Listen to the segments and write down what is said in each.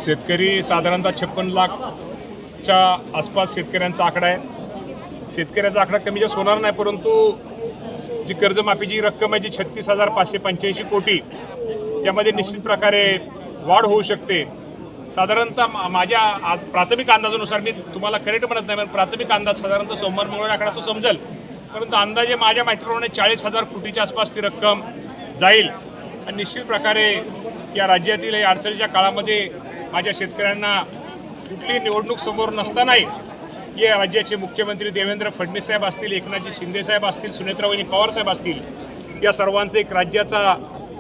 शेतकरी साधारणतः 56 लाखच्या आसपास शेतकऱ्यांचा आकडा आहे. शेतकऱ्याचा आकडा कमी जास्त होणार नाही, परंतु जी कर्जमाफीची रक्कम आहे जी 36,585 कोटी, त्यामध्ये निश्चित प्रकारे वाढ होऊ शकते. साधारणतः माझ्या प्राथमिक अंदाजानुसार, मी तुम्हाला करेक्ट म्हणत नाही, पण प्राथमिक अंदाज साधारणतः सोमवार मंगळवार आकडा तो समजेल, परंतु अंदाजे माझ्या माहितीप्रमाणे 40,000 कोटीच्या आसपास ती रक्कम जाईल. आणि निश्चित प्रकारे या राज्यातील या अडचणीच्या काळामध्ये माझ्या शेतकऱ्यांना कुठली निवडणूक समोर नसतानाही या राज्याचे मुख्यमंत्री देवेंद्र फडणवीस साहेब असतील, एकनाथजी शिंदे साहेब असतील, सुनेत्रावहिनी पवार साहेब असतील, या सर्वांचे एक राज्याचा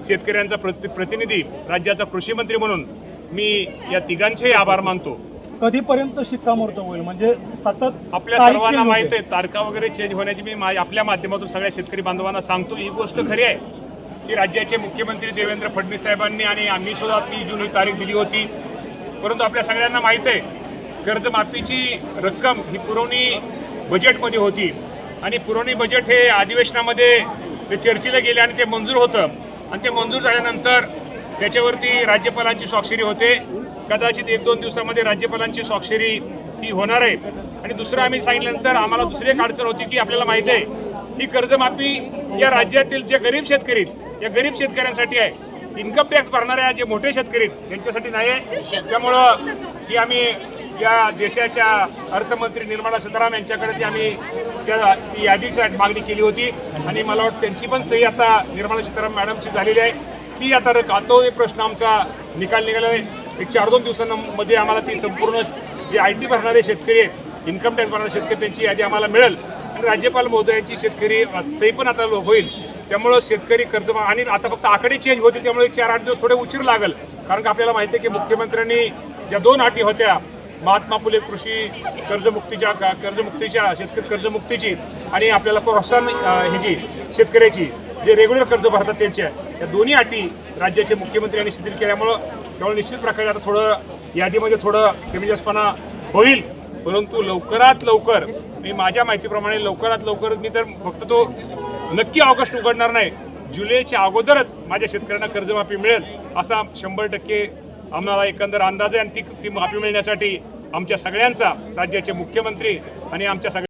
शेतकऱ्यांचा प्रतिनिधी, राज्याचा कृषी मंत्री म्हणून मी या तिघांचेही आभार मानतो. कधीपर्यंत शिक्कामोर्तब होईल? म्हणजे सतत आपल्या सर्वांना माहिती आहे तारखा वगैरे चेंज होण्याची मी आपल्या माध्यमातून सगळ्या शेतकरी बांधवांना सांगतो. ही गोष्ट खरी आहे की राज्याचे मुख्यमंत्री देवेंद्र फडणवीस साहेबांनी आणि आम्ही सुद्धा 30 जून ही तारीख दिली होती, परंतु आपल्या सगळ्यांना माहीत आहे कर्जमाफीची रक्कम ही पुरवणी बजेटमध्ये होती आणि पुरवणी बजेट हे अधिवेशनामध्ये ते चर्चेला गेले आणि ते मंजूर होतं. आणि ते मंजूर झाल्यानंतर त्याच्यावरती राज्यपालांची स्वाक्षरी होते. कदाचित 1-2 दिवसामध्ये राज्यपालांची स्वाक्षरी ही होणार आहे. आणि दुसरं आम्ही सांगितल्यानंतर आम्हाला दुसरी एक अडचण होती की आपल्याला माहिती आहे ही कर्जमाफी या राज्यातील जे गरीब शेतकरी, या गरीब शेतकऱ्यांसाठी आहे. इन्कम टॅक्स भरणाऱ्या जे मोठे शेतकरी यांच्यासाठी नाही आहे. त्यामुळं ही आम्ही या देशाच्या अर्थमंत्री निर्मला सीतारामन यांच्याकडे ती आम्ही त्या यादीची मागणी केली होती आणि मला वाटतं त्यांची पण सही आता निर्मला सीतारामन मॅडमची झालेली आहे. ती आता तो प्रश्न आमचा निकाल निघाला आहे. एक 4-2 दिवसांमध्ये आम्हाला ती संपूर्ण जे IT भरणारे शेतकरी आहेत, इन्कम टॅक्स भरणारे शेतकरी, त्यांची यादी आम्हाला मिळेल आणि राज्यपाल महोदयांची शेतकरी सही पण आता होईल. त्यामुळं शेतकरी कर्जमाफी आणि आता फक्त आकडे चेंज होतील, त्यामुळे 4-8 दिवस थोडे उशीर लागेल. कारण का आपल्याला माहिती आहे की मुख्यमंत्र्यांनी ज्या 2 अटी होत्या, महात्मा फुले कृषी कर्जमुक्तीच्या शेतकरी कर्जमुक्तीची आणि आपल्याला प्रोत्साहन ह्याची शेतकऱ्याची जे रेग्युलर कर्ज भरतात त्यांच्या, या दोन्ही अटी राज्याचे मुख्यमंत्री यांनी शिथिल केल्यामुळं त्यामुळे निश्चित प्रकारे आता थोडं यादीमध्ये थोडं कमी जास्तपणा होईल. परंतु लवकरात लवकर, मी माझ्या माहितीप्रमाणे लवकरात लवकर, मी तर फक्त तो नक्की ऑगस्ट उघडणार नाही, जुलैच्या अगोदरच माझ्या शेतकऱ्यांना कर्जमाफी मिळेल असा 100% आम्हाला एकंदर अंदाज आहे. आणि ती माफी मिळण्यासाठी आमच्या सगळ्यांचा, राज्याचे मुख्यमंत्री आणि आमच्या